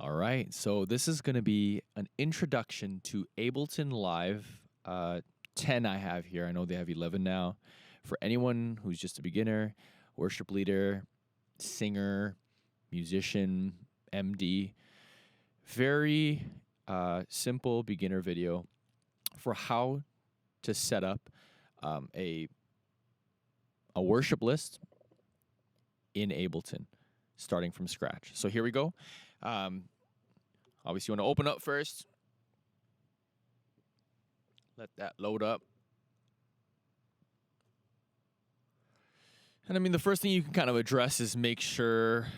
All right, so this is going to be an introduction to Ableton Live 10 I have here. I know they have 11 now. For anyone who's just a beginner, worship leader, singer, musician, MD, very simple beginner video for how to set up a worship list in Ableton, starting from scratch. So here we go. Obviously, you want to open up first. Let that load up. And I mean, the first thing you can kind of address is make sure,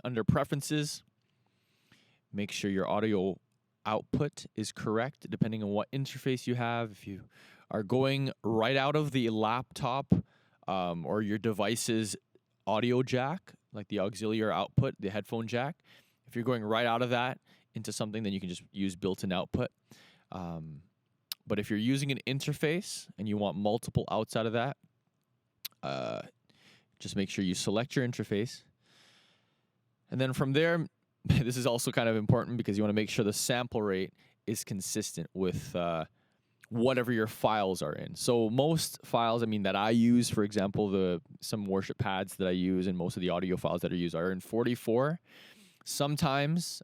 under preferences, make sure your audio output is correct, depending on what interface you have. If you are going right out of the laptop or your device's audio jack, like the auxiliary output, the headphone jack, if you're going right out of that into something, then you can just use built-in output. But if you're using an interface and you want multiple outs out of that, just make sure you select your interface. And then from there, this is also kind of important because you want to make sure the sample rate is consistent with whatever your files are in. So most files, that I use, for example, some worship pads that I use and most of the audio files that I use are in 44. Sometimes,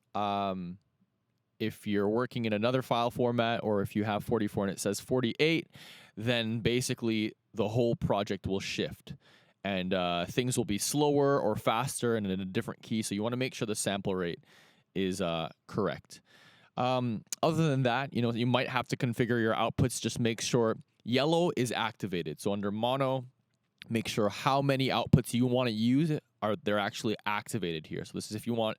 if you're working in another file format or if you have 44 and it says 48, then basically the whole project will shift and things will be slower or faster and in a different key. So you want to make sure the sample rate is correct. Other than that, you might have to configure your outputs. Just make sure yellow is activated. So under mono, make sure how many outputs you want to use they're actually activated here. So this is if you want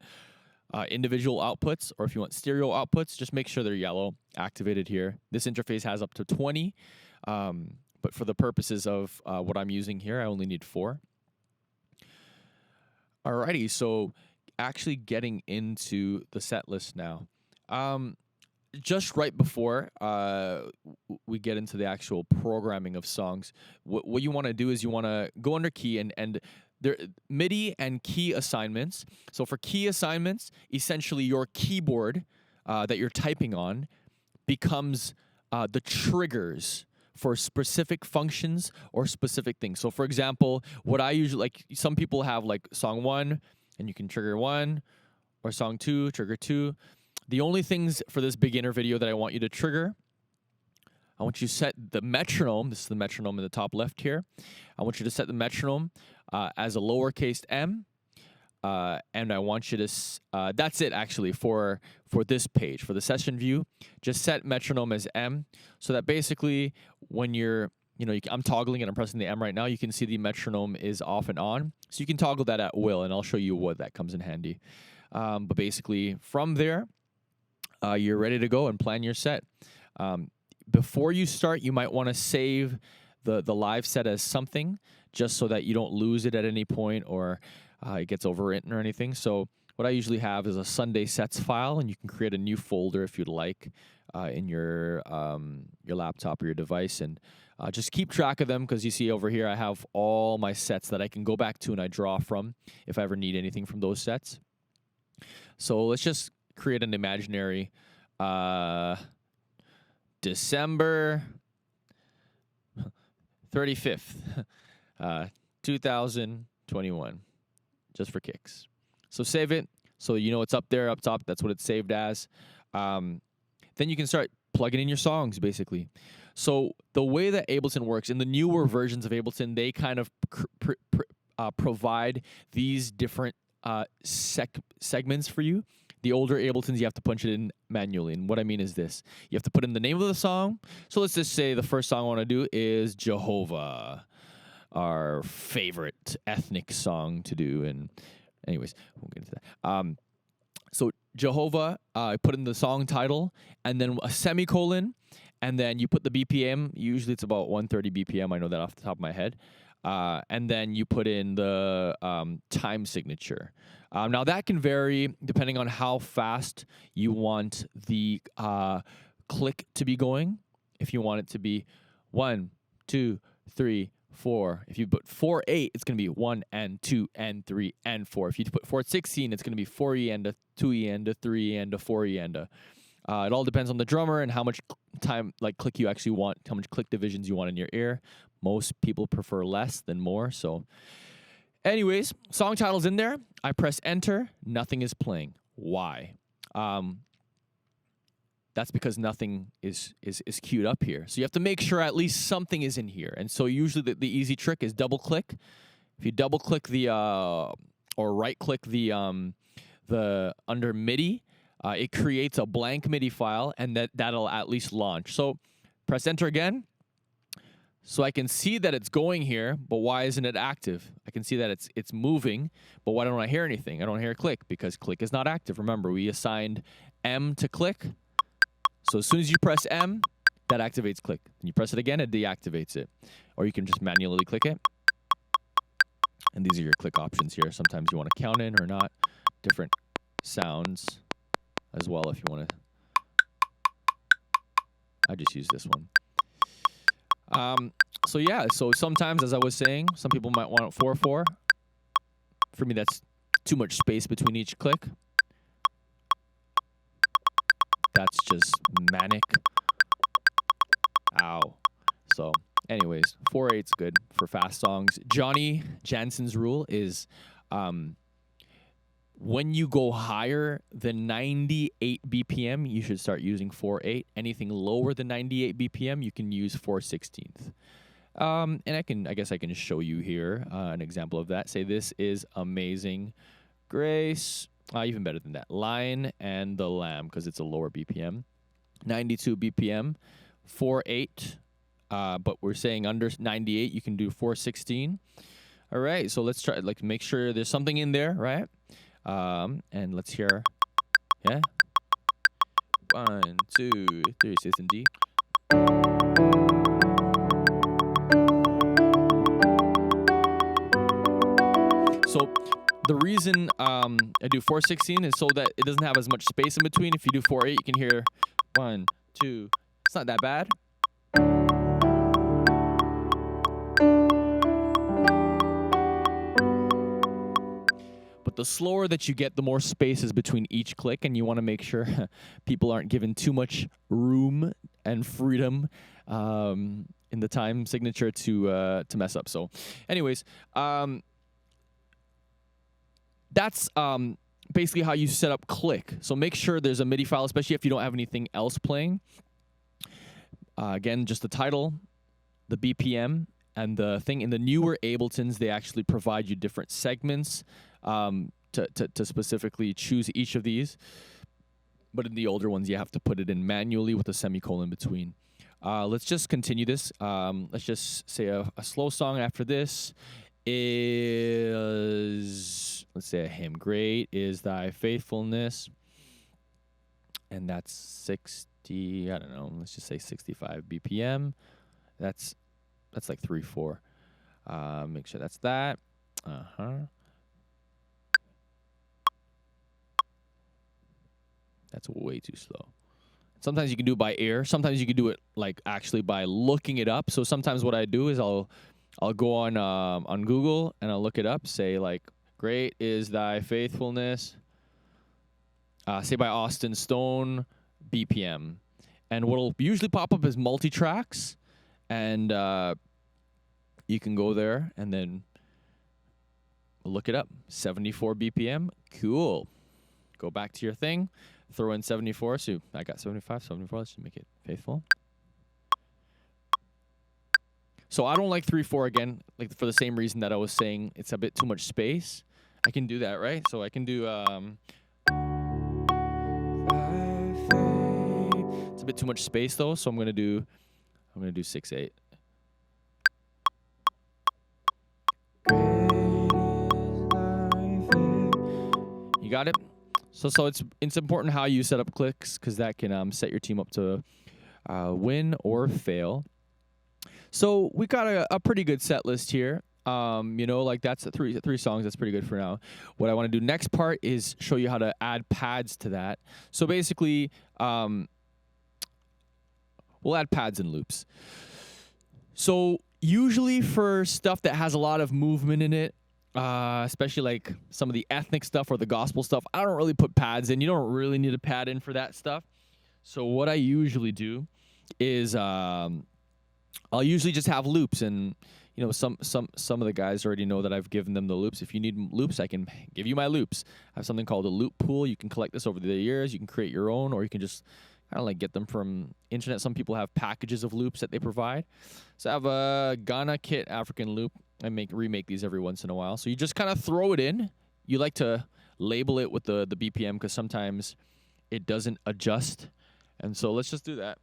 individual outputs or if you want stereo outputs, just make sure they're yellow activated here. This interface has up to 20, but for the purposes of what I'm using here, I only need 4. Alrighty, so actually getting into the set list now. Just right before we get into the actual programming of songs, what you want to do is you want to go under key and there MIDI and key assignments. So for key assignments, essentially your keyboard that you're typing on becomes the triggers for specific functions or specific things. So for example, what I usually some people have song 1 and you can trigger 1, or song 2, trigger 2. The only things for this beginner video that I want you to trigger, I want you to set the metronome. This is the metronome in the top left here. I want you to set the metronome as a lowercase m. And I want you to, that's it actually for this page. For the session view, just set metronome as m so that basically when you're, I'm toggling and I'm pressing the M right now, you can see the metronome is off and on. So you can toggle that at will, and I'll show you what that comes in handy. But basically from there, you're ready to go and plan your set. Before you start, you might want to save the live set as something just so that you don't lose it at any point or it gets overwritten or anything. So what I usually have is a Sunday sets file, and you can create a new folder if you'd like in your laptop or your device, and just keep track of them because you see over here I have all my sets that I can go back to and I draw from if I ever need anything from those sets. So let's just create an imaginary December 35th, 2021, just for kicks. So save it so you know it's up there, up top. That's what it's saved as. Then you can start plugging in your songs, basically. So the way that Ableton works, in the newer versions of Ableton, they kind of provide these different segments for you. The older Abletons, you have to punch it in manually. And what I mean is this. You have to put in the name of the song. So let's just say the first song I want to do is Jehovah, our favorite ethnic song to do. And anyways, we'll get into that. So Jehovah, I put in the song title, and then a semicolon, and then you put the BPM. Usually it's about 130 BPM. I know that off the top of my head. And then you put in the time signature. Now, that can vary depending on how fast you want the click to be going. If you want it to be 1, 2, 3, 4. If you put 4/8, it's going to be 1 and 2 and 3 and 4. If you put 4/16, it's going to be 4E and a 2E and a 3E and a 4E and a. It all depends on the drummer and how much time, like click you actually want, how much click divisions you want in your ear. Most people prefer less than more. So anyways, song title's in there. I press enter. Nothing is playing. Why? That's because nothing is queued up here. So you have to make sure at least something is in here. And so usually the easy trick is double click. If you double click the or right click the under MIDI, it creates a blank MIDI file, and that'll at least launch. So press enter again. So I can see that it's going here, but why isn't it active? I can see that it's moving, but why don't I hear anything? I don't hear click because click is not active. Remember, we assigned M to click. So as soon as you press M, that activates click. And you press it again, it deactivates it. Or you can just manually click it. And these are your click options here. Sometimes you want to count in or not. Different sounds as well if you want to. I just use this one. So yeah, so sometimes, as I was saying, some people might want 4/4. For me, that's too much space between each click. That's just manic. Ow. So anyways, 4/8's good for fast songs. Johnny Jansen's rule is when you go higher than 98 BPM, you should start using 4/8. Anything lower than 98 BPM, you can use 4/16. And I guess I can show you here an example of that. Say this is Amazing Grace. Even better than that. Lion and the Lamb, because it's a lower BPM. 92 BPM, 4/8. But we're saying under 98, you can do 4/16. All right, so let's try, like, make sure there's something in there, right? And let's hear, yeah? 1, 2, 3, 6 and D. So the reason I do 4/16 is so that it doesn't have as much space in between. If you do 4/8, you can hear 1, 2. It's not that bad. But the slower that you get, the more space is between each click, and you want to make sure people aren't given too much room and freedom in the time signature to mess up. So, anyways, that's basically how you set up click. So make sure there's a MIDI file, especially if you don't have anything else playing. Again, just the title, the BPM, and the thing. In the newer Abletons, they actually provide you different segments to specifically choose each of these. But in the older ones, you have to put it in manually with a semicolon between. Let's just continue this. Let's just say a slow song after this is, let's say a hymn. Great is thy faithfulness. And that's 60, I don't know, let's just say 65 BPM. That's like 3/4. Make sure that's that. That's way too slow. Sometimes you can do it by ear. Sometimes you can do it like actually by looking it up. So sometimes what I do is I'll go on Google and I'll look it up. Say like, great is thy faithfulness. Say by Austin Stone, BPM. And what'll usually pop up is multi-tracks. And you can go there and then look it up. 74 BPM. Cool. Go back to your thing. Throw in 74. So I got 75, 74. Let's just make it faithful. So I don't like 3/4 again, like for the same reason that I was saying it's a bit too much space. I can do that, right? So I can do it's a bit too much space though, so I'm gonna do 6/8. You got it? So it's important how you set up clicks, because that can set your team up to win or fail. So we got a pretty good set list here. You know, like that's three songs. That's pretty good for now. What I want to do next part is show you how to add pads to that. So basically, we'll add pads and loops. So Usually for stuff that has a lot of movement in it, especially like some of the ethnic stuff or the gospel stuff, I don't really put pads in. You don't really need a pad in for that stuff. So what I usually do is I'll usually just have loops, and some of the guys already know that I've given them the loops. If you need loops, I can give you my loops. I have something called a loop pool. You can collect this over the years. You can create your own, or you can just kind of like get them from internet. Some people have packages of loops that they provide. So I have a Ghana kit African loop. I remake these every once in a while. So you just kind of throw it in. You like to label it with the BPM because sometimes it doesn't adjust. And so let's just do that.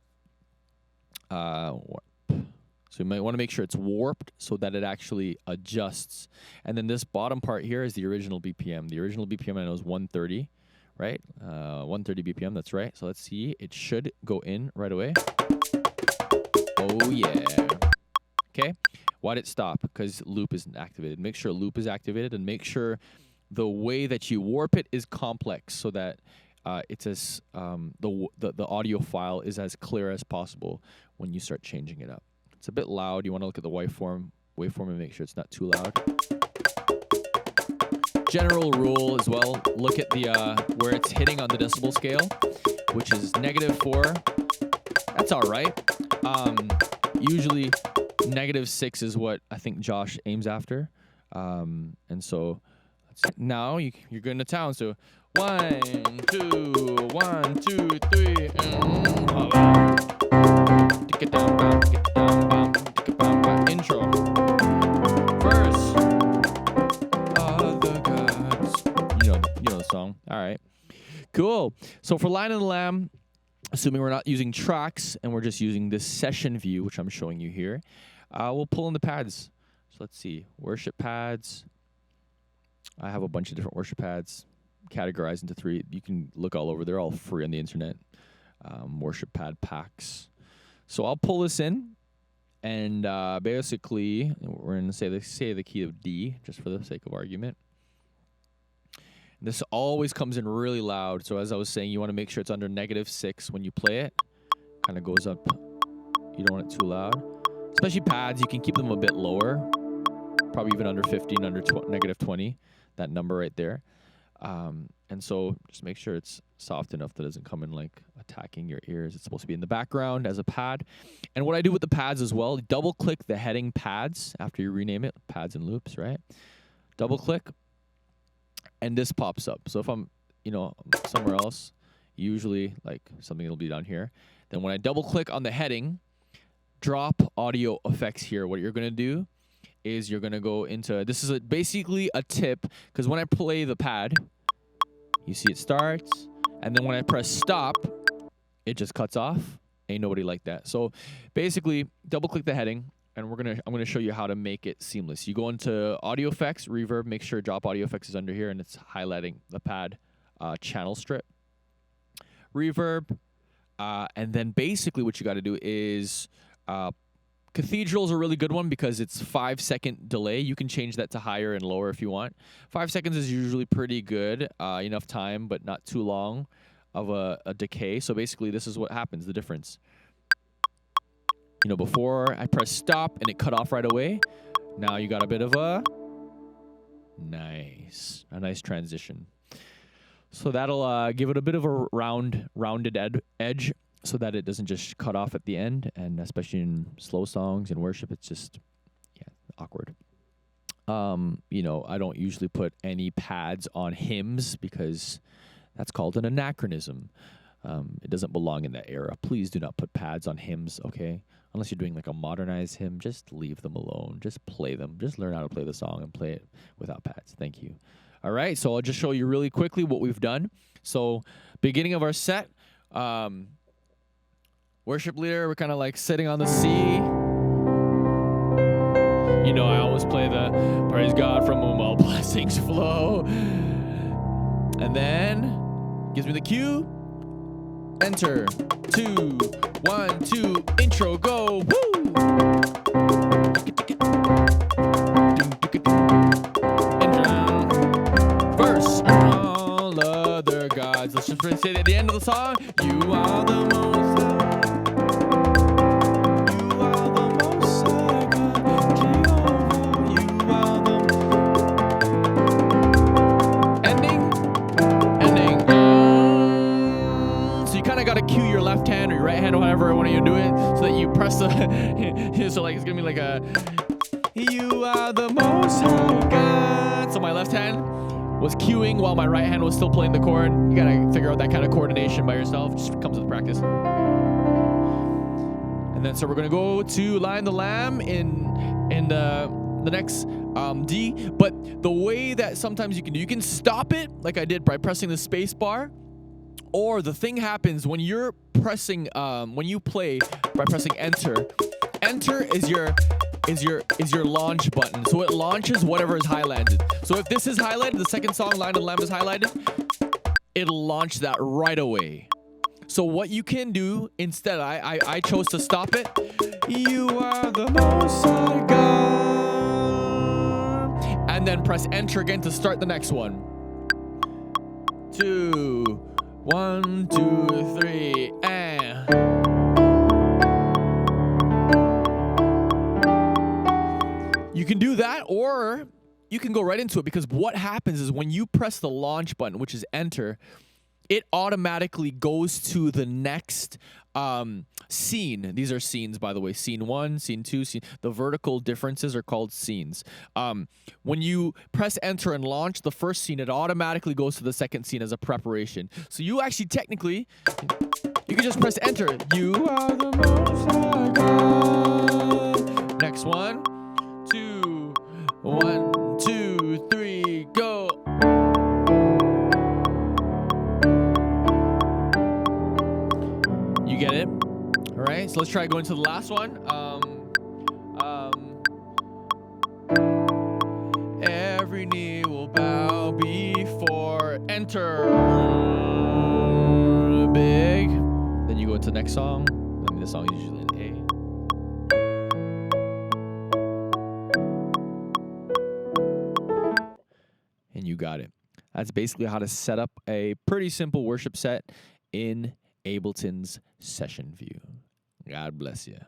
Warp. So you might want to make sure it's warped so that it actually adjusts. And then this bottom part here is the original BPM. The original BPM I know is 130, right? 130 BPM, that's right. So let's see. It should go in right away. Oh, yeah. Okay. Why did it stop? Because loop isn't activated. Make sure loop is activated, and make sure the way that you warp it is complex so that it's as the audio file is as clear as possible when you start changing it up. It's a bit loud. You want to look at the waveform and make sure it's not too loud. General rule as well, look at the where it's hitting on the decibel scale, which is -4. That's all right. Usually -6 is what I think Josh aims after. And so now you're good into town. So 1, 2, 1, 2, 3. Intro. Verse. The gods. You know the song. All right. Cool. So for Lion and the Lamb, assuming we're not using tracks and we're just using this session view, which I'm showing you here, we'll pull in the pads. So let's see. Worship pads. I have a bunch of different worship pads categorized into 3. You can look all over. They're all free on the internet. Worship pad packs. So I'll pull this in, and basically we're going to say the key of D, just for the sake of argument. And this always comes in really loud. So as I was saying, you want to make sure it's under -6 when you play it. Kind of goes up. You don't want it too loud. Especially pads, you can keep them a bit lower. Probably even under 15, under -20. That number right there. And so just make sure it's soft enough that it doesn't come in like attacking your ears. It's supposed to be in the background as a pad. And what I do with the pads as well, double click the heading pads after you rename it, pads and loops, right? Double click, and this pops up. So if I'm, somewhere else, usually like something will be down here. Then when I double click on the heading, drop audio effects here. What you're going to do is you're going to go into, this is basically a tip, because when I play the pad, you see it starts, and then when I press stop, it just cuts off. Ain't nobody like that. So basically, double click the heading, and I'm gonna show you how to make it seamless. You go into audio effects, reverb, make sure drop audio effects is under here, and it's highlighting the pad channel strip. Reverb, and then basically what you got to do is Cathedral is a really good one because it's 5-second delay. You can change that to higher and lower if you want. 5 seconds is usually pretty good, enough time, but not too long of a decay. So basically, this is what happens, the difference. Before I press stop and it cut off right away, now you got a bit of a nice transition. So that'll give it a bit of a rounded edge, so that it doesn't just cut off at the end, and especially in slow songs and worship, it's just, awkward. I don't usually put any pads on hymns because that's called an anachronism. It doesn't belong in that era. Please do not put pads on hymns, okay? Unless you're doing like a modernized hymn, just leave them alone. Just play them. Just learn how to play the song and play it without pads. Thank you. All right, so I'll just show you really quickly what we've done. So beginning of our set, worship leader, we're kind of like sitting on the sea. I always play the praise God from whom all blessings flow. And then gives me the cue. Enter. 2, 1, 2, intro, go. Woo! Verse. All other gods. Let's just say at the end of the song, you are the most. of got to cue your left hand or your right hand or whatever when you do it, so that you press the. So like it's gonna be like a. You are the most high God. So my left hand was cueing while my right hand was still playing the chord. You gotta figure out that kind of coordination by yourself. Just comes with practice. And then so we're gonna go to Lion the Lamb in the next D. But the way that sometimes you can stop it like I did by pressing the space bar. Or the thing happens when you're pressing when you play by pressing enter. Enter is your launch button. So it launches whatever is highlighted. So if this is highlighted, the second song, Lion of the Lamb, is highlighted, it'll launch that right away. So what you can do instead, I chose to stop it. You are the most high God. And then press enter again to start the next one. 2, 1, 2, 3, and... You can do that, or you can go right into it, because what happens is when you press the launch button, which is enter, it automatically goes to the next scene. These are scenes, by the way. Scene 1, scene 2, the vertical differences are called scenes. When you press enter and launch the first scene, it automatically goes to the second scene as a preparation. So you actually technically, you can just press enter. You are the most high God. Next one. 2, 1, 2, 3, go. You get it? All right, so let's try going to the last one. Every knee will bow before enter. Big. Then you go into the next song. I mean, the song is usually in A. And you got it. That's basically how to set up a pretty simple worship set in Ableton's session view. God bless you.